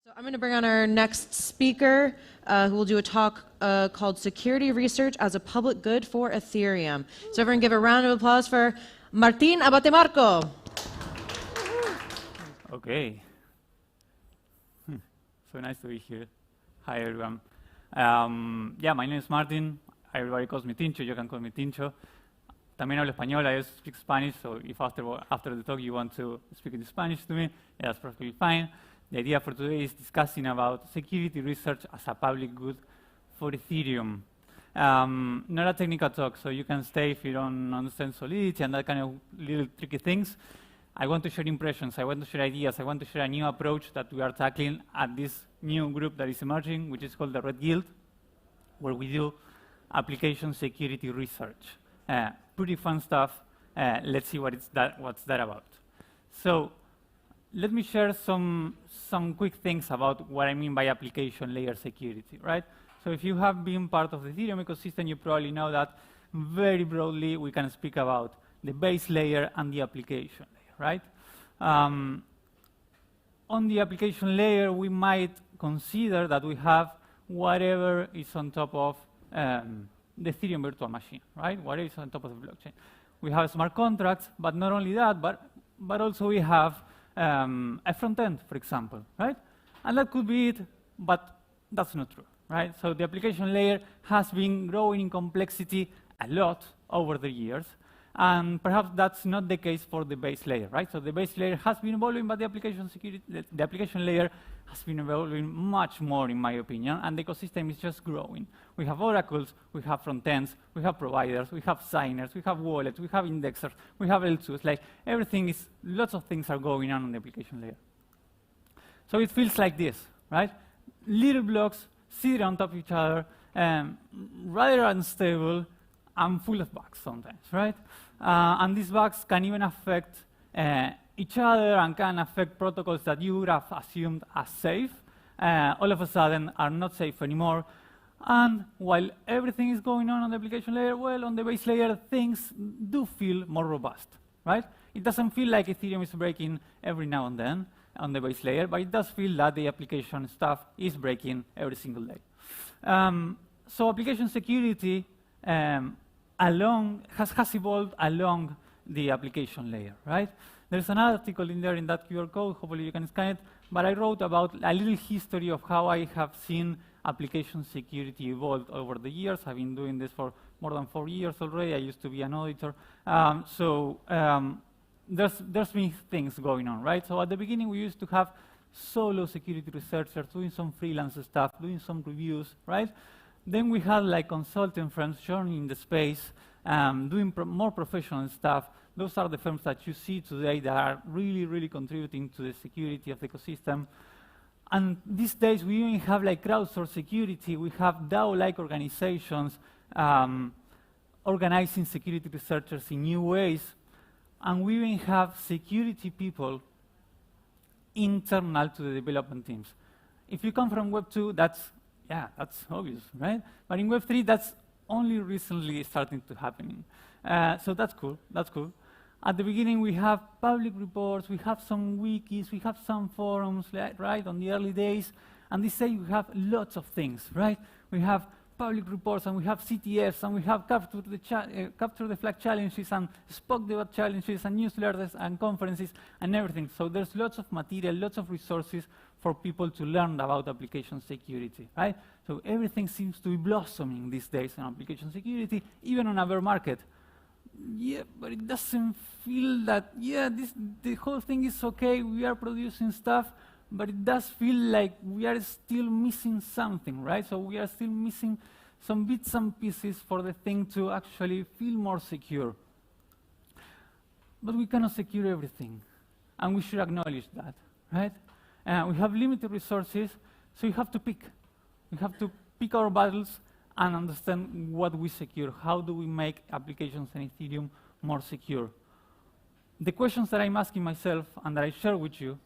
So I'm going to bring on our next speaker, who will do a talk called Security Research as a Public Good for Ethereum. So everyone give a round of applause for Martin Abbatemarco. Okay. So nice to be here. Hi, everyone. Yeah, my name is Martin. Everybody calls me Tincho. You can call me Tincho. También hablo español. I also speak Spanish, so if after the talk you want to speak in Spanish to me, yeah, that's perfectly fine. The idea for today is discussing about security research as a public good for Ethereum. Not a technical talk, so you can stay if you don't understand Solidity and that kind of little tricky things. I want to share impressions, I want to share ideas, I want to share a new approach that we are tackling at this new group that is emerging, which is called the Red Guild, where we do application security research. Pretty fun stuff. Let's see what's that about. So let me share some quick things about what I mean by application layer security, right? So if you have been part of the Ethereum ecosystem, you probably know that very broadly we can speak about the base layer and the application layer, right? On the application layer, we might consider that we have whatever is on top of the Ethereum virtual machine, right? Whatever is on top of the blockchain. We have smart contracts, but not only that, but also we have a front end, for example, right? And that could be it, but that's not true, right? So the application layer has been growing in complexity a lot over the years, and perhaps that's not the case for the base layer, right? So the base layer has been evolving, but the application layer has been evolving much more, in my opinion, and the ecosystem is just growing. We have oracles, we have front ends, we have providers, we have signers, we have wallets, we have indexers, we have L2s, like everything is, lots of things are going on the application layer. So it feels like this, right? Little blocks sit on top of each other, rather unstable, and full of bugs sometimes, right? And these bugs can even affect each other and can affect protocols that you would have assumed as safe, all of a sudden are not safe anymore. And while everything is going on the application layer, well, on the base layer, things do feel more robust, right? It doesn't feel like Ethereum is breaking every now and then on the base layer, but it does feel that the application stuff is breaking every single day. So application security has evolved along the application layer, right? There's an article in there in that QR code, hopefully you can scan it, but I wrote about a little history of how I have seen application security evolve over the years. I've been doing this for more than 4 years already. I used to be an auditor. There's been things going on, right? So at the beginning, we used to have solo security researchers doing some freelance stuff, doing some reviews, right? Then we had like consulting firms joining the space, doing more professional stuff. Those are the firms that you see today that are really, really contributing to the security of the ecosystem. And these days, we even have like crowdsourced security. We have DAO-like organizations organizing security researchers in new ways. And we even have security people internal to the development teams. If you come from Web 2, that's obvious, right? But in Web 3, that's only recently starting to happen. So that's cool, that's cool. At the beginning, we have public reports, we have some wikis, we have some forums, right, on the early days. And this day, we have lots of things, right? We have public reports, and we have CTFs, and we have capture the flag challenges, and Spock debate challenges, and newsletters, and conferences, and everything. So there's lots of material, lots of resources for people to learn about application security, right? So everything seems to be blossoming these days in application security, even on a bear market. Yeah, but it doesn't feel that, the whole thing is okay, we are producing stuff, but it does feel like we are still missing something, right? So we are still missing some bits and pieces for the thing to actually feel more secure. But we cannot secure everything, and we should acknowledge that, right? We have limited resources, so we have to pick. We have to pick our battles and understand what we secure. How do we make applications in Ethereum more secure? The questions that I'm asking myself and that I share with you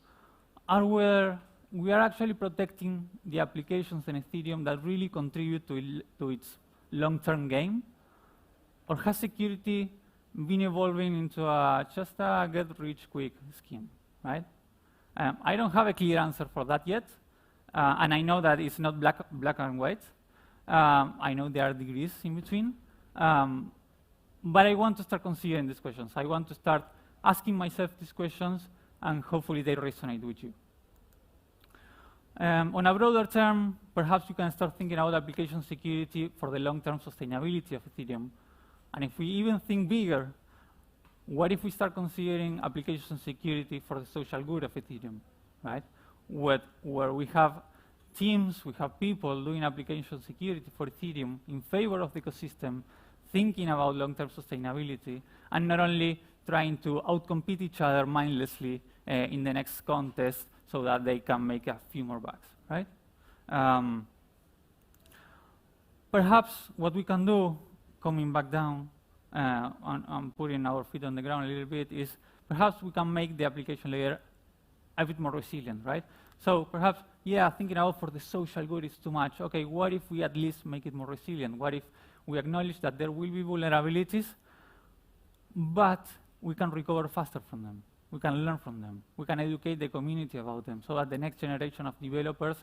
are where we are actually protecting the applications in Ethereum that really contribute to its long-term game, or has security been evolving into just a get-rich-quick scheme, right? I don't have a clear answer for that yet, And I know that it's not black and white. I know there are degrees in between. But I want to start considering these questions. I want to start asking myself these questions, and hopefully they resonate with you. On a broader term, perhaps you can start thinking about application security for the long-term sustainability of Ethereum. And if we even think bigger, what if we start considering application security for the social good of Ethereum, right? Where we have teams, we have people doing application security for Ethereum in favor of the ecosystem, thinking about long-term sustainability, and not only trying to outcompete each other mindlessly in the next contest so that they can make a few more bucks, right? Perhaps what we can do, coming back down and putting our feet on the ground a little bit, is perhaps we can make the application layer a bit more resilient, right? So perhaps, yeah, thinking about for the social good is too much. Okay, what if we at least make it more resilient? What if we acknowledge that there will be vulnerabilities, but we can recover faster from them? We can learn from them. We can educate the community about them so that the next generation of developers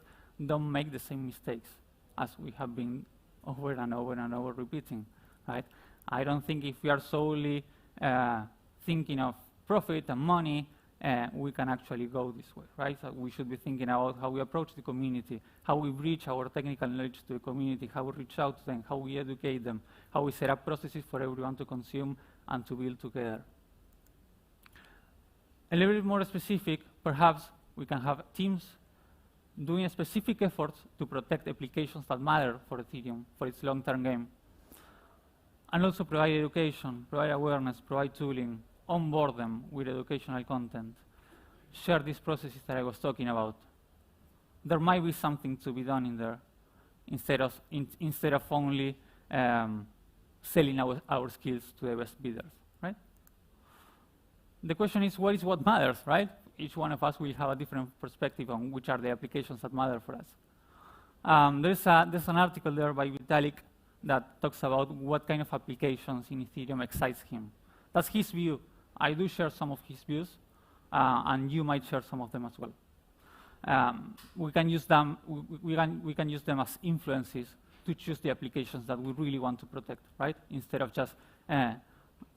don't make the same mistakes as we have been over and over and over repeating, right? I don't think if we are solely thinking of profit and money, we can actually go this way, right? So we should be thinking about how we approach the community, how we bridge our technical knowledge to the community, how we reach out to them, how we educate them, how we set up processes for everyone to consume and to build together. A little bit more specific, perhaps we can have teams doing specific efforts to protect applications that matter for Ethereum, for its long-term game. And also provide education, provide awareness, provide tooling, onboard them with educational content, share these processes that I was talking about. There might be something to be done in there instead of only selling our skills to the best bidders, right? The question is, what matters, right? Each one of us will have a different perspective on which are the applications that matter for us. There's an article there by Vitalik that talks about what kind of applications in Ethereum excites him. That's his view. I do share some of his views, and you might share some of them as well. We can use them. We can use them as influences to choose the applications that we really want to protect, right? Instead of just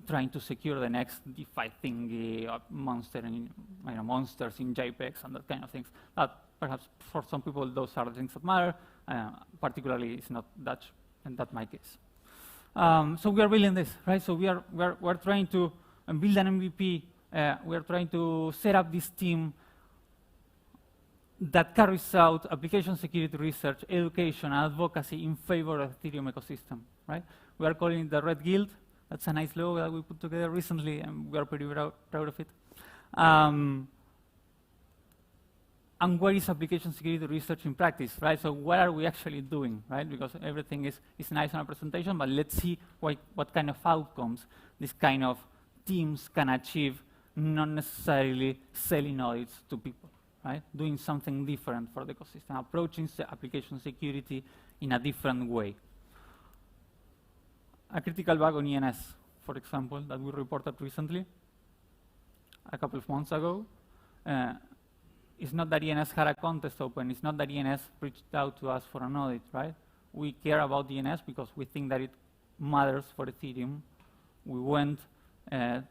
trying to secure the next DeFi thingy or monsters in JPEGs and that kind of things. That perhaps for some people those are the things that matter. Particularly, it's not that my case. So we are building this, right? So we're trying to build an MVP. We're trying to set up this team that carries out application security research, education, and advocacy in favor of the Ethereum ecosystem, right? We are calling it the Red Guild. That's a nice logo that we put together recently, and we are pretty proud of it. And what is application security research in practice, right? So what are we actually doing, right? Because everything is nice on a presentation, but let's see what kind of outcomes this kind of teams can achieve, not necessarily selling audits to people, right? Doing something different for the ecosystem, approaching application security in a different way. A critical bug on ENS, for example, that we reported recently, a couple of months ago. It's not that ENS had a contest open. It's not that ENS reached out to us for an audit, right? We care about ENS because we think that it matters for Ethereum. We went to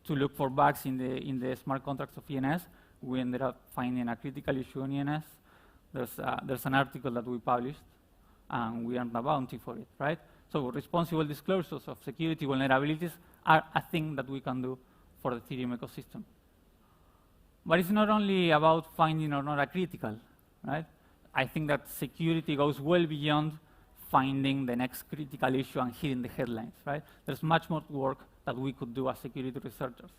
look for bugs in the smart contracts of ENS. We ended up finding a critical issue on ENS. There's an article that we published, and we earned a bounty for it, right? So responsible disclosures of security vulnerabilities are a thing that we can do for the Ethereum ecosystem. But it's not only about finding or not a critical, right? I think that security goes well beyond finding the next critical issue and hitting the headlines, right? There's much more work that we could do as security researchers.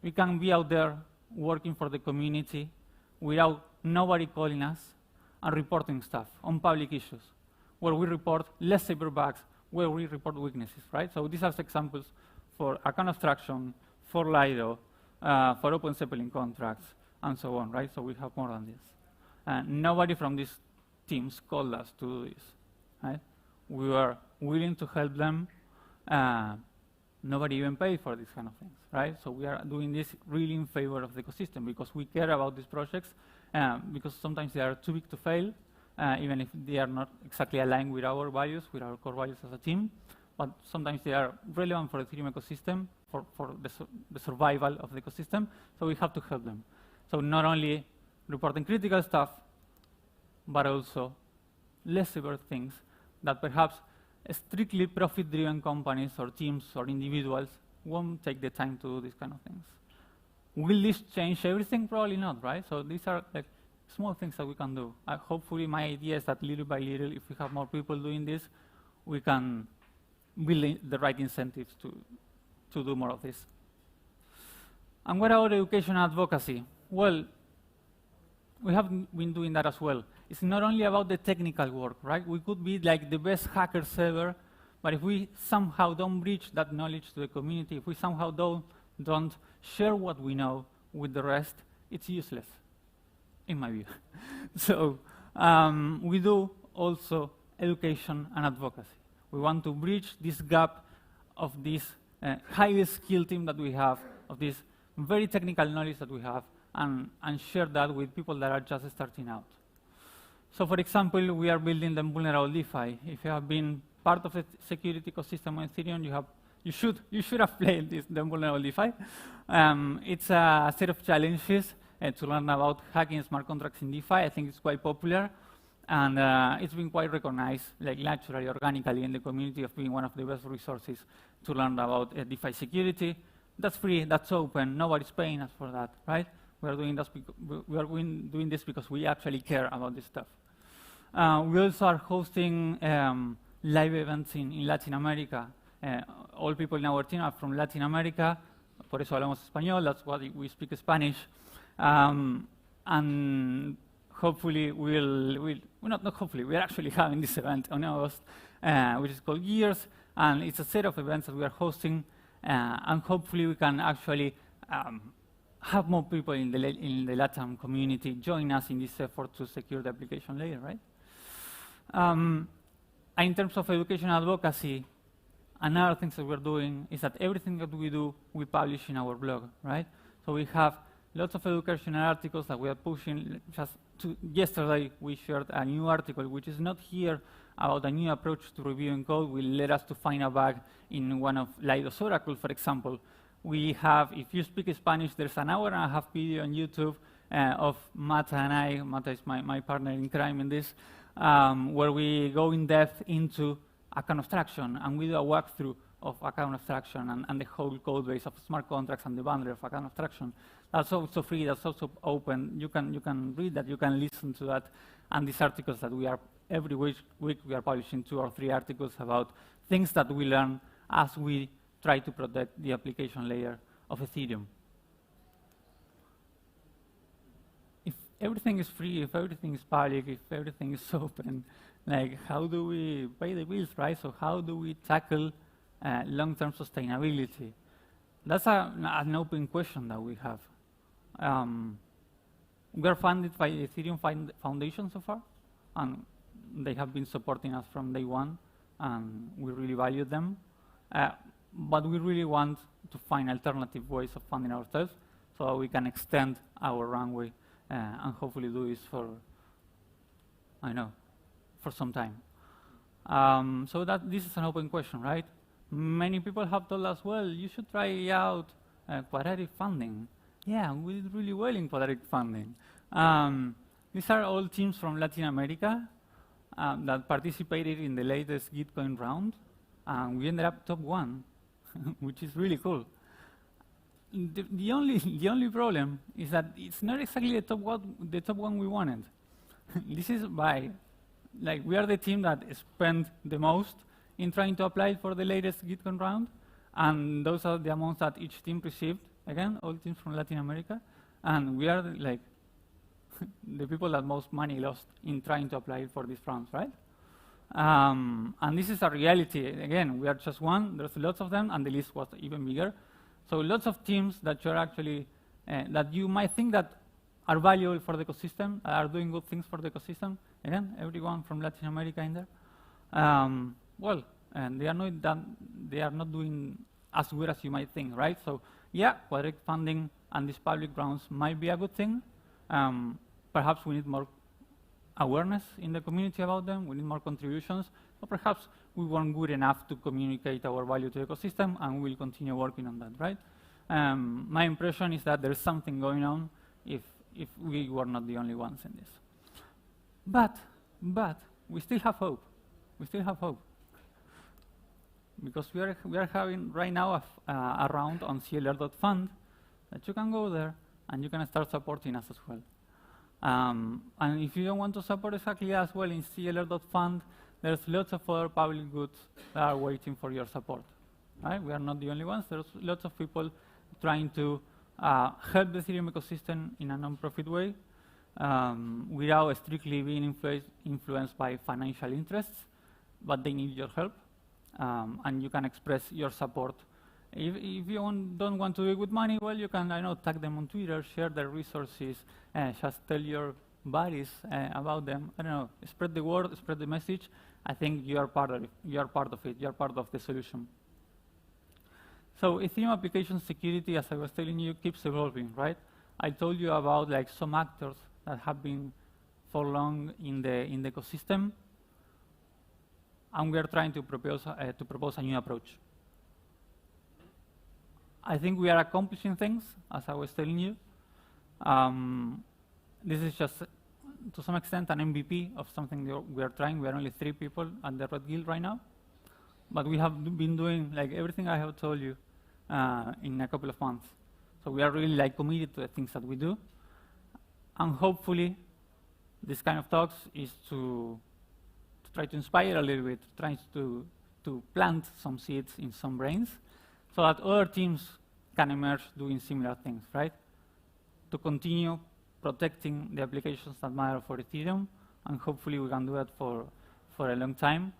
We can be out there working for the community without nobody calling us and reporting stuff on public issues, where we report less severe bugs, where we report weaknesses, right? So these are examples for account abstraction, for Lido, for Open Zeppelin contracts, and so on, right? So we have more than this. Nobody from these teams called us to do this, right? We were willing to help them nobody even pays for these kind of things, right? So we are doing this really in favor of the ecosystem because we care about these projects, because sometimes they are too big to fail, even if they are not exactly aligned with our values, with our core values as a team. But sometimes they are relevant for the Ethereum ecosystem, for the survival of the ecosystem, so we have to help them. So not only reporting critical stuff, but also less severe things that perhaps strictly profit-driven companies or teams or individuals won't take the time to do these kind of things. Will this change everything? Probably not, right? So these are like small things that we can do. Hopefully my idea is that little by little, if we have more people doing this, we can build the right incentives to do more of this. And what about education and advocacy? Well, we have been doing that as well. It's not only about the technical work, right? We could be like the best hackers ever, but if we somehow don't bridge that knowledge to the community, if we somehow don't share what we know with the rest, it's useless, in my view. So we do also education and advocacy. We want to bridge this gap of this highly skilled team that we have, of this very technical knowledge that we have, and share that with people that are just starting out. So for example, we are building the Vulnerable DeFi. If you have been part of the security ecosystem on Ethereum, you should have played the Vulnerable DeFi. It's a set of challenges to learn about hacking smart contracts in DeFi. I think it's quite popular, and it's been quite recognized, like naturally, organically in the community of being one of the best resources to learn about DeFi security. That's free, that's open, nobody's paying us for that, right? We are doing this because we actually care about this stuff. We also are hosting live events in Latin America. All people in our team are from Latin America, por eso hablamos español, that's why we speak Spanish. And hopefully not hopefully, we're actually having this event on August, which is called Years, and it's a set of events that we are hosting, and hopefully we can actually have more people in the LATAM community join us in this effort to secure the application layer, right? In terms of education advocacy, another thing that we're doing is that everything that we do, we publish in our blog, right? So we have lots of educational articles that we are pushing. Yesterday, we shared a new article, which is not here, about a new approach to reviewing code, will let us to find a bug in one of Lido's Oracle, for example. We have, if you speak Spanish, there's an hour-and-a-half video on YouTube of Mata and I. Mata is my partner in crime in this, where we go in depth into account abstraction, and we do a walkthrough of account abstraction and the whole code base of smart contracts and the boundary of account abstraction. That's also free, that's also open. You can read that, you can listen to that, and these articles that we are, every week we are publishing 2 or 3 articles about things that we learn as we try to protect the application layer of Ethereum. If everything is free, if everything is public, if everything is open, like how do we pay the bills, right? So how do we tackle long-term sustainability? That's an open question that we have. We are funded by the Ethereum Foundation so far, and they have been supporting us from day one, and we really value them. But we really want to find alternative ways of funding ourselves so that we can extend our runway and hopefully do this for, for some time. So this is an open question, right? Many people have told us, well, you should try out quadratic funding. Yeah, we did really well in quadratic funding. These are all teams from Latin America that participated in the latest Gitcoin round, and we ended up top 1. Which is really cool. The only problem is that it's not exactly the top one we wanted. This is we are the team that spent the most in trying to apply for the latest Gitcoin round, and those are the amounts that each team received. Again, all teams from Latin America, and we are the people that most money lost in trying to apply for these rounds, right? And this is a reality. Again, we are just one. There's lots of them, and the list was even bigger. So lots of teams that you're actually, that you might think that are valuable for the ecosystem, are doing good things for the ecosystem. Again, everyone from Latin America in there. And they are not doing as good as you might think, right? So yeah, quadratic funding and these public grants might be a good thing. Perhaps we need more awareness in the community about them. We need more contributions, or perhaps we weren't good enough to communicate our value to the ecosystem, and we'll continue working on that, right? My impression is that there's something going on if we were not the only ones in this. But we still have hope. We still have hope. Because we are having right now a round on CLR.fund that you can go there and you can start supporting us as well. And if you don't want to support exactly as well in CLR.fund, there's lots of other public goods that are waiting for your support. Right? We are not the only ones. There's lots of people trying to help the Ethereum ecosystem in a non-profit way without strictly being influenced by financial interests, but they need your help. And you can express your support. If you don't want to do it with money, well, you can tag them on Twitter, share their resources, just tell your buddies about them. I don't know, spread the word, spread the message. I think you are part of it. You are part of it. You are part of the solution. So Ethereum application security, as I was telling you, keeps evolving, right? I told you about some actors that have been for long in the ecosystem, and we are trying to propose a new approach. I think we are accomplishing things, as I was telling you. This is just, to some extent, an MVP of something we are trying. We are only 3 people at the Red Guild right now. But we have been doing everything I have told you in a couple of months. So we are really committed to the things that we do. And hopefully, this kind of talks is to try to inspire a little bit, trying to plant some seeds in some brains so that other teams can emerge doing similar things, right? To continue protecting the applications that matter for Ethereum, and hopefully we can do that for a long time,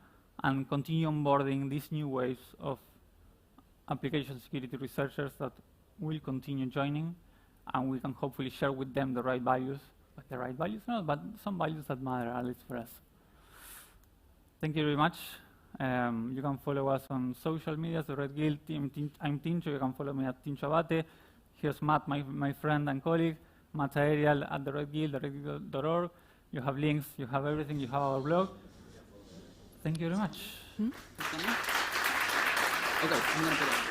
and continue onboarding these new waves of application security researchers that will continue joining, and we can hopefully share with them the right values, but some values that matter, at least for us. Thank you very much. You can follow us on social media, the Red Guild. I'm Tincho. You can follow me at Tincho Abate. Here's Matt, my friend and colleague. Matt Ariel at the Red Guild, redguild.org. You have links. You have everything. You have our blog. Thank you very much. Okay, I'm going to put it.